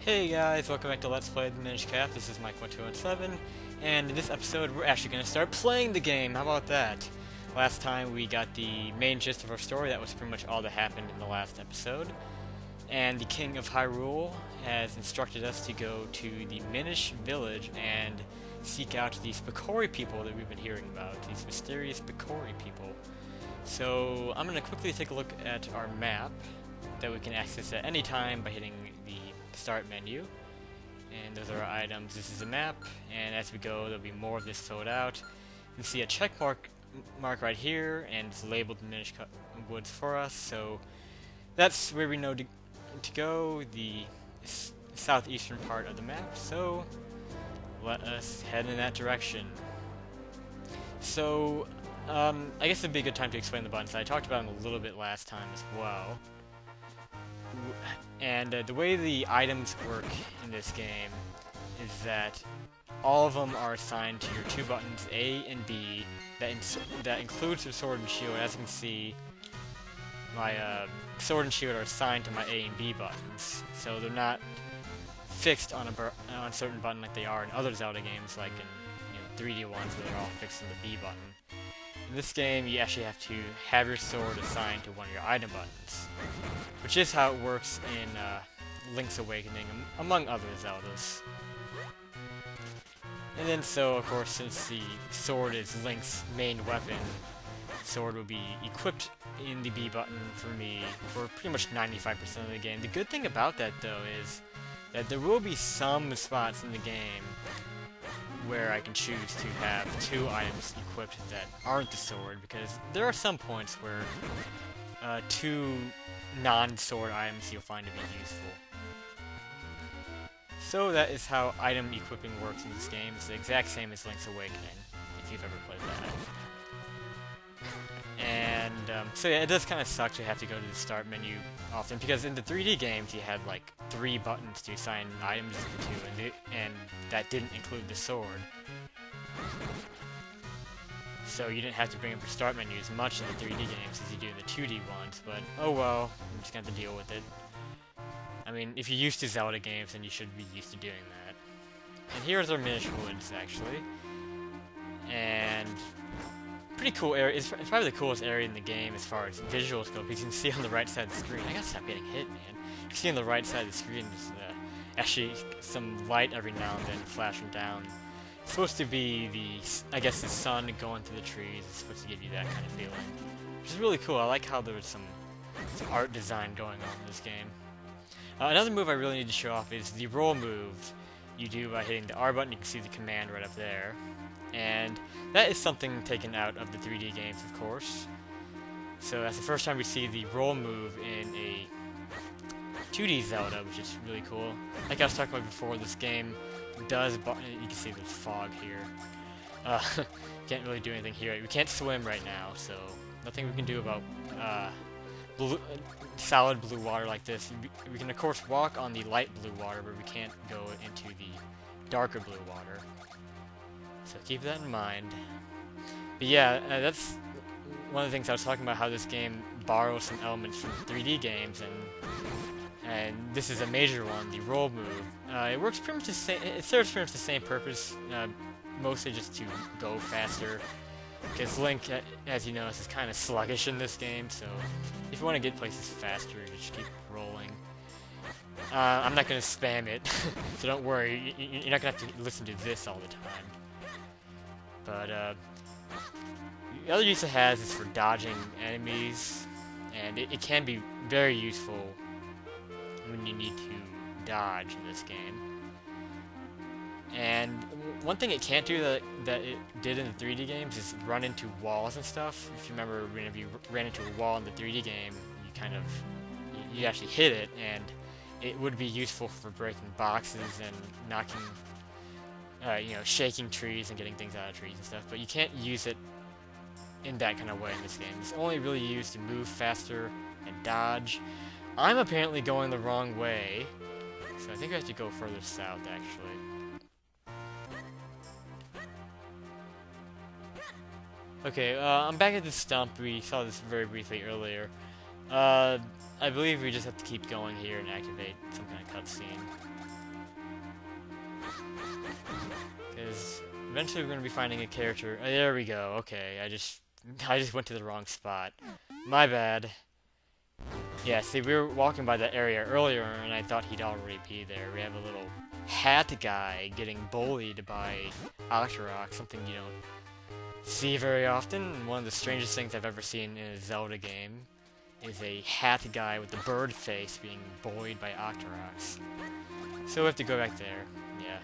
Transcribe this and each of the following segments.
Hey guys, welcome back to Let's Play the Minish Cap. This is Mike1217, and in this episode we're actually going to start playing the game. How about that? Last time we got the main gist of our story. That was pretty much all that happened in the last episode. And the King of Hyrule has instructed us to go to the Minish village and seek out these Picori people that we've been hearing about. These mysterious Picori people. So I'm going to quickly take a look at our map that we can access at any time by hitting the start menu, and those are our items. This is a map, and as we go there'll be more of this filled out. You can see a check mark right here, and it's labeled Minish Woods for us, so that's where we know to go, the southeastern part of the map, so let us head in that direction. So I guess it'd be a good time to explain the buttons. I talked about them a little bit last time as well. And the way the items work in this game is that all of them are assigned to your two buttons, A and B, that includes the sword and shield. As you can see, my sword and shield are assigned to my A and B buttons, so they're not fixed on a certain button like they are in other Zelda games, like in 3D ones where they're all fixed on the B button. In this game, you actually have to have your sword assigned to one of your item buttons, which is how it works in Link's Awakening, among other Zeldas. And then so, of course, since the sword is Link's main weapon, sword will be equipped in the B button for me for pretty much 95% of the game. The good thing about that, though, is that there will be some spots in the game where I can choose to have two items equipped that aren't the sword, because there are some points where two non-sword items you'll find to be useful. So that is how item equipping works in this game. It's the exact same as Link's Awakening, if you've ever played that. And so yeah, it does kind of suck to have to go to the start menu often, because in the 3D games you had like 3 buttons to assign items to, and that didn't include the sword. So you didn't have to bring up your start menu as much in the 3D games as you do in the 2D ones, but oh well, I'm just going to have to deal with it. I mean, if you're used to Zelda games, then you should be used to doing that. And here's our Minish Woods, actually. And pretty cool area. It's probably the coolest area in the game as far as visuals go, because you can see on the right side of the screen. I gotta stop getting hit, man. You can see on the right side of the screen there's actually some light every now and then flashing down. It's supposed to be I guess the sun going through the trees. It's supposed to give you that kind of feeling, which is really cool. I like how there's some art design going on in this game. Another move I really need to show off is the roll move you do by hitting the R button. You can see the command right up there. And that is something taken out of the 3D games, of course. So that's the first time we see the roll move in a 2D Zelda, which is really cool. Like I was talking about before, this game does... you can see there's fog here. Can't really do anything here. We can't swim right now, so nothing we can do about solid blue water like this. We can, of course, walk on the light blue water, but we can't go into the darker blue water. So keep that in mind. But yeah, that's one of the things I was talking about, how this game borrows some elements from 3D games, and this is a major one, the roll move. It works pretty much the same. It serves pretty much the same purpose, mostly just to go faster. Because Link, as you notice, is kind of sluggish in this game, so if you want to get places faster, you just keep rolling. I'm not going to spam it, so don't worry. You're not going to have to listen to this all the time. But the other use it has is for dodging enemies, and it can be very useful when you need to dodge in this game. And one thing it can't do that it did in the 3D games is run into walls and stuff. If you remember, whenever you ran into a wall in the 3D game, you actually hit it, and it would be useful for breaking boxes and knocking, shaking trees and getting things out of trees and stuff. But you can't use it in that kind of way in this game. It's only really used to move faster and dodge. I'm apparently going the wrong way, so I think I have to go further south, actually. Okay, I'm back at the stump. We saw this very briefly earlier. I believe we just have to keep going here and activate some kind of cutscene. eventually we're gonna be finding a character. There we go. Okay, I just went to the wrong spot. My bad. Yeah, see, we were walking by that area earlier, and I thought he'd already be there. We have a little hat guy getting bullied by Octorok, something you don't see very often. One of the strangest things I've ever seen in a Zelda game is a hat guy with a bird face being bullied by Octoroks. So we have to go back there. Yeah,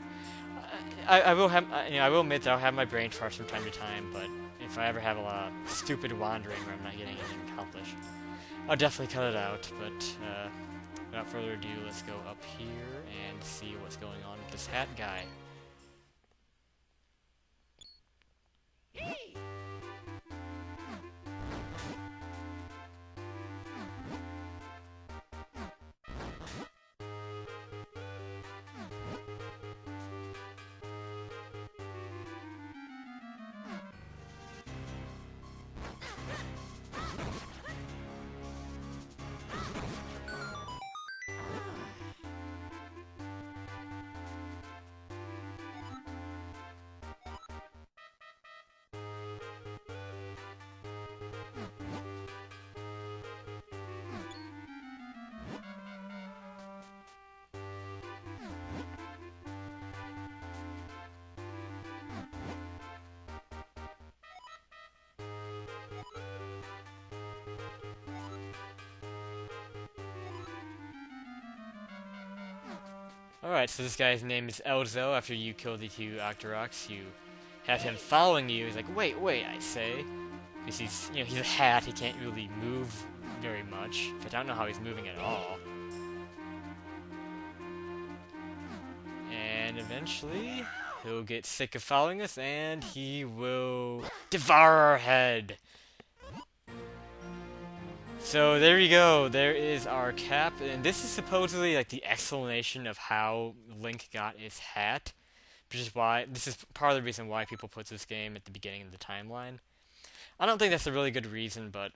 I will have, I will admit that I'll have my brain fart from time to time, but if I ever have a lot of stupid wandering where I'm not getting anything accomplished, I'll definitely cut it out. But without further ado, let's go up here and see what's going on with this hat guy. Alright, so this guy's name is Elzo. After you kill the two Octoroks, you have him following you. He's like, wait, I say. Because he's, he's a hat, he can't really move very much. In fact, I don't know how he's moving at all. And eventually, he'll get sick of following us, and he will devour our head. So there you go, there is our cap, and this is supposedly like the explanation of how Link got his hat, which is why, this is part of the reason why people put this game at the beginning of the timeline. I don't think that's a really good reason, but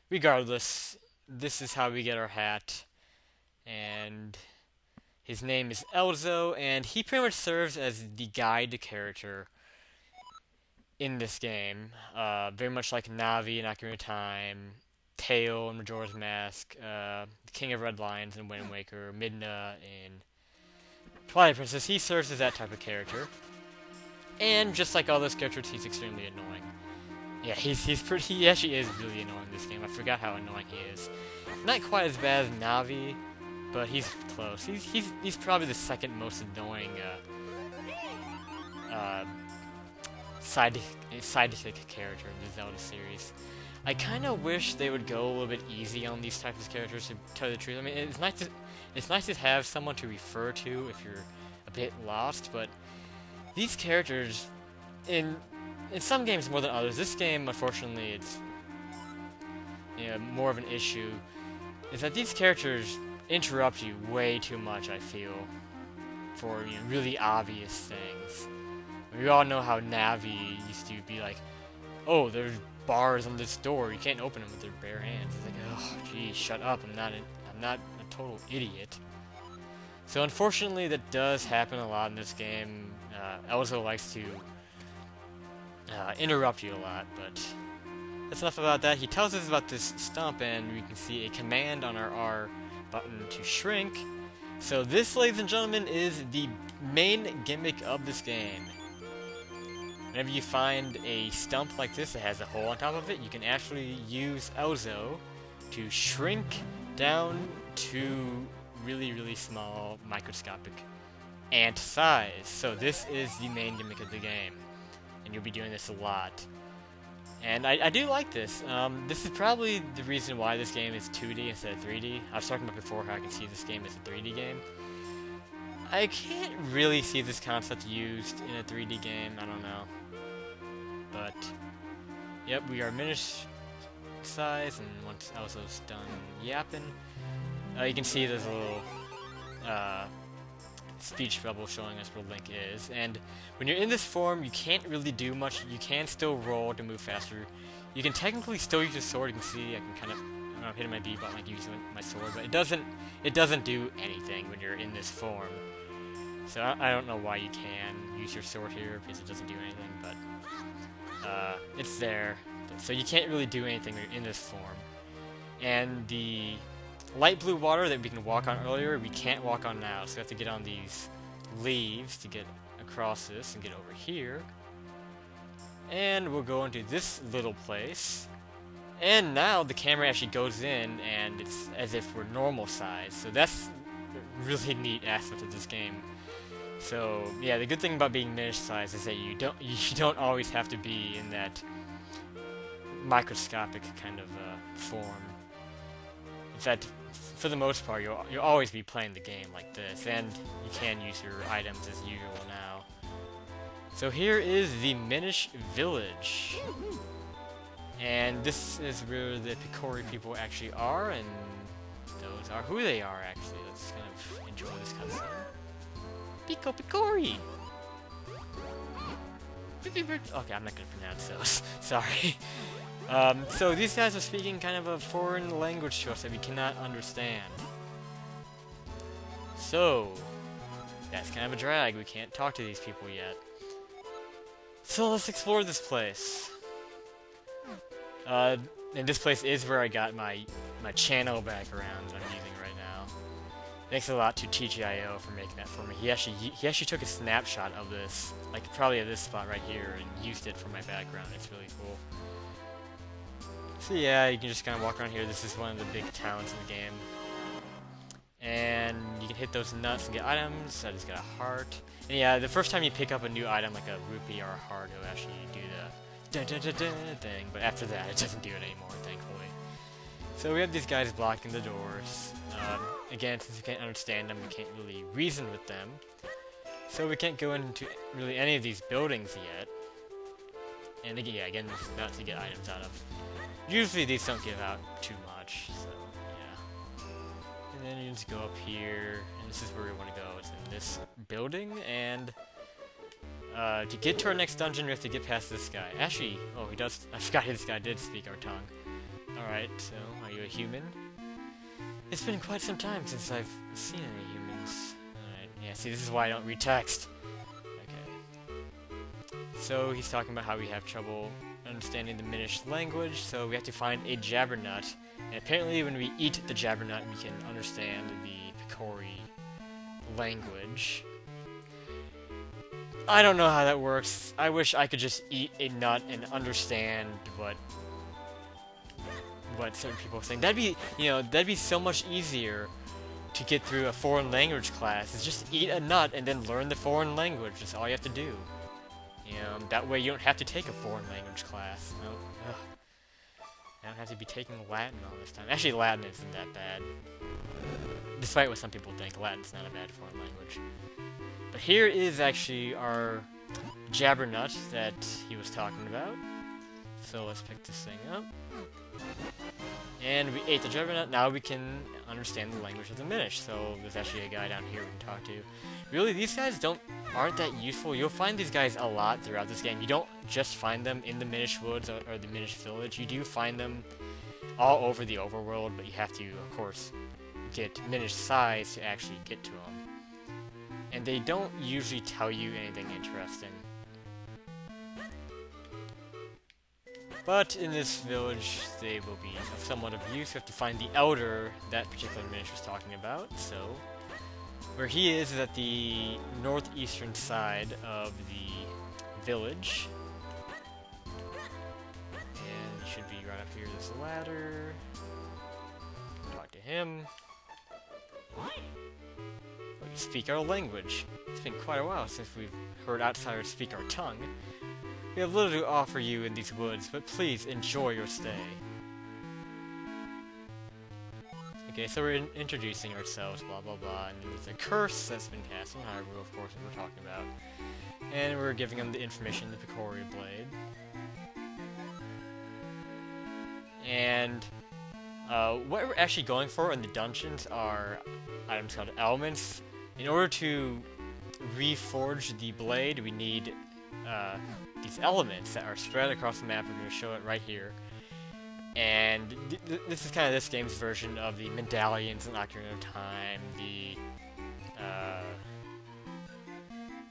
regardless, this is how we get our hat, and his name is Elzo, and he pretty much serves as the guide character in this game, very much like Navi in Ocarina of Time, Tail in Majora's Mask, the King of Red Lions in Wind Waker, Midna in Twilight Princess. He serves as that type of character, and just like all those characters, he's extremely annoying. Yeah, he actually is really annoying in this game. I forgot how annoying he is. Not quite as bad as Navi, but he's close. He's probably the second most annoying sidekick character in the Zelda series. I kind of wish they would go a little bit easy on these types of characters, to tell you the truth. I mean, it's nice to have someone to refer to if you're a bit lost, but these characters, in some games more than others, this game, unfortunately, it's more of an issue, is that these characters interrupt you way too much, I feel, for really obvious things. We all know how Navi used to be like, oh, there's bars on this door, you can't open them with your bare hands. It's like, oh, geez, shut up, I'm not a total idiot. So unfortunately, that does happen a lot in this game. Elzo likes to interrupt you a lot, but that's enough about that. He tells us about this stump, and we can see a command on our R button to shrink. So this, ladies and gentlemen, is the main gimmick of this game. Whenever you find a stump like this that has a hole on top of it, you can actually use Elzo to shrink down to really, really small, microscopic ant size. So this is the main gimmick of the game, and you'll be doing this a lot. And I do like this. This is probably the reason why this game is 2D instead of 3D. I was talking about before how I can see this game as a 3D game. I can't really see this concept used in a 3D game, I don't know. But, yep, we are Minish size, and once Elzo's done yapping, you can see there's a little speech bubble showing us where Link is. And when you're in this form, you can't really do much. You can still roll to move faster. You can technically still use a sword. You can see I can kind of, I'm hitting my B button like using my sword, but it doesn't do anything when you're in this form. So I don't know why you can use your sword here, because it doesn't do anything, but it's there. So you can't really do anything in this form. And the light blue water that we can walk on earlier, we can't walk on now, so we have to get on these leaves to get across this and get over here. And we'll go into this little place. And now the camera actually goes in, and it's as if we're normal size. So that's a really neat aspect of this game. So yeah, the good thing about being Minish size is that you don't always have to be in that microscopic kind of form. In fact, for the most part, you'll always be playing the game like this, and you can use your items as usual now. So here is the Minish Village. And this is where the Picori people actually are, and those are who they are, actually. Let's kind of enjoy this cutscene. Picori! Okay, I'm not gonna pronounce those. Sorry. So these guys are speaking kind of a foreign language to us that we cannot understand. So, that's kind of a drag. We can't talk to these people yet. So let's explore this place. And this place is where I got my channel background that I'm using right now. Thanks a lot to TGIO for making that for me. He actually took a snapshot of this, like probably at this spot right here, and used it for my background. It's really cool. So yeah, you can just kind of walk around here. This is one of the big towns in the game. And you can hit those nuts and get items. I just got a heart. And yeah, the first time you pick up a new item, like a rupee or a heart, it'll actually do the dun-dun-dun-dun thing. But after that, it doesn't do it anymore, thankfully. So we have these guys blocking the doors. Again, since we can't understand them, we can't really reason with them. So we can't go into really any of these buildings yet. And again, yeah, again, this is nuts to get items out of. Usually these don't give out too much, so yeah. And then you just go up here, and this is where we want to go. It's in this building, and to get to our next dungeon, we have to get past this guy. Actually, oh, he does. I forgot this guy did speak our tongue. Alright, so, are you a human? It's been quite some time since I've seen any humans. Alright, yeah, see, this is why I don't read text. Okay. So, he's talking about how we have trouble understanding the Minish language, so we have to find a Jabbernut. And apparently when we eat the Jabbernut, we can understand the Picori language. I don't know how that works. I wish I could just eat a nut and understand what certain people are saying. That'd be so much easier to get through a foreign language class. Is just eat a nut and then learn the foreign language. That's all you have to do. That way you don't have to take a foreign language class. No, ugh. I don't have to be taking Latin all this time. Actually, Latin isn't that bad. Despite what some people think, Latin's not a bad foreign language. But here is actually our Jabbernut that he was talking about. So let's pick this thing up. And we ate the Jabbernut. Now we can understand the language of the Minish. So there's actually a guy down here we can talk to. Really, these guys aren't that useful. You'll find these guys a lot throughout this game. You don't just find them in the Minish Woods or the Minish Village. You do find them all over the overworld, but you have to, of course, get Minish size to actually get to them. And they don't usually tell you anything interesting. But in this village, they will be somewhat of use. We have to find the Elder that particular Minish was talking about, so... Where he is at the northeastern side of the village. And he should be right up here, this ladder. Talk to him. Oh, you speak our language. It's been quite a while since we've heard outsiders speak our tongue. We have little to offer you in these woods, but please enjoy your stay. Okay, so we're introducing ourselves, blah blah blah, and there's a curse that's been cast on Hyrule, of course, that we're talking about. And we're giving them the information, the Picori Blade. And what we're actually going for in the dungeons are items called elements. In order to reforge the blade, we need these elements that are spread across the map. We're going to show it right here. And this is kind of this game's version of the medallions in Ocarina of Time, the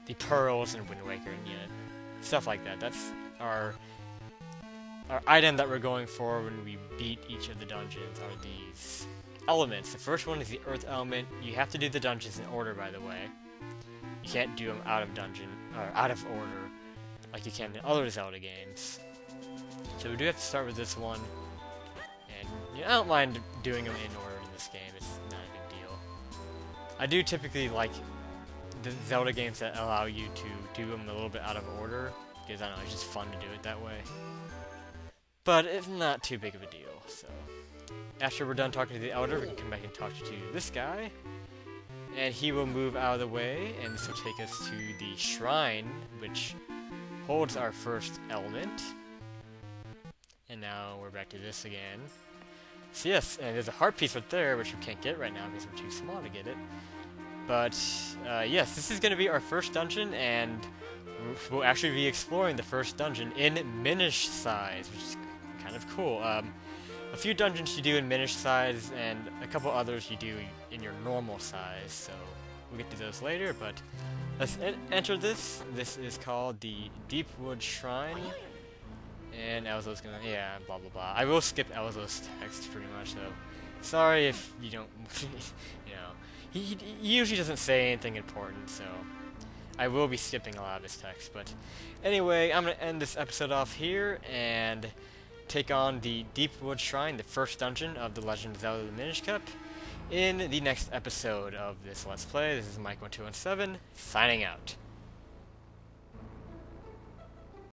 the pearls in Wind Waker, and stuff like that. That's our item that we're going for when we beat each of the dungeons are these elements. The first one is the earth element. You have to do the dungeons in order, by the way. You can't do them out of dungeon or out of order like you can in other Zelda games. So we do have to start with this one, and I don't mind doing them in order in this game. It's not a big deal. I do typically like the Zelda games that allow you to do them a little bit out of order, because I don't know, it's just fun to do it that way. But it's not too big of a deal, so after we're done talking to the Elder, we can come back and talk to this guy, and he will move out of the way, and this will take us to the shrine, which holds our first element. And now we're back to this again. So yes, and there's a heart piece right there, which we can't get right now because we're too small to get it. But yes, this is going to be our first dungeon, and we'll actually be exploring the first dungeon in Minish size, which is kind of cool. A few dungeons you do in Minish size, and a couple others you do in your normal size, so we'll get to those later, but let's enter this. This is called the Deepwood Shrine, and Elzo's gonna, blah blah blah. I will skip Elzo's text pretty much, though. Sorry if you don't, he usually doesn't say anything important, so I will be skipping a lot of his text, but anyway, I'm going to end this episode off here and take on the Deepwood Shrine, the first dungeon of The Legend of Zelda: The Minish Cap, in the next episode of this Let's Play. This is Mike1217, signing out.